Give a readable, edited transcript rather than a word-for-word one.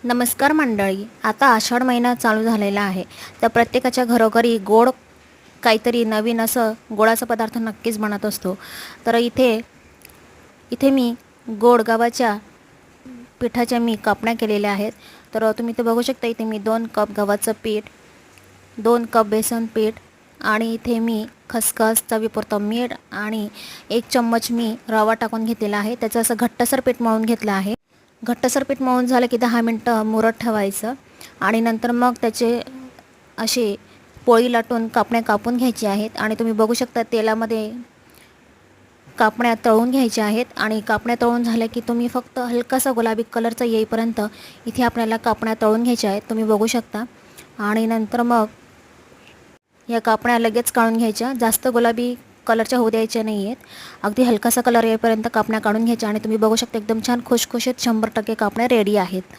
नमस्कार मंडळी. आता आषाढ महिना चालू झालेला आहे, तर प्रत्येकाच्या घरोघरी गोड काहीतरी नवीन असं गोडाचा पदार्थ नक्कीच बनत असतो. तर इथे इथे मी गोड गव्हाच्या पिठाच्या मी कापण्या केलेल्या आहेत. तर तुम्ही ते बघू शकता. इथे मी 2 कप गव्हाचं पीठ, 2 कप बेसन पीठ आणि इथे मी खसखस, चवीपुरतं मीठ आणि 1 चम्मच मी रवा टाकून घेतलेला आहे. त्याचं असं घट्टसर पीठ मळून घेतलं आहे. घट्टसर पीठ मळून झालं की 10 मिनटं मुरत ठेवायचं आणि नंतर मग त्याचे असे पोळी लाटून कापण्या कापून घ्यायची आहेत. आणि तुम्ही बघू शकता तेलामध्ये कापण्या तळून घ्यायच्या आहेत. आणि कापण्या तळून झाल्या की तुम्ही फक्त हलकासा गुलाबी कलरचा येईपर्यंत इथे आपल्याला कापण्या तळून घ्यायच्या आहेत, तुम्ही बघू शकता. आणि नंतर मग या कापण्या लगेच काढून घ्यायच्या, जास्त गुलाबी कलरच्या होऊ द्यायच्या नाही आहेत. अगदी हलकासा कलर येईपर्यंत कापण्या काढून घ्यायच्या आणि तुम्ही बघू शकता एकदम छान खुशखुशीत 100% कापण्या रेडी आहेत.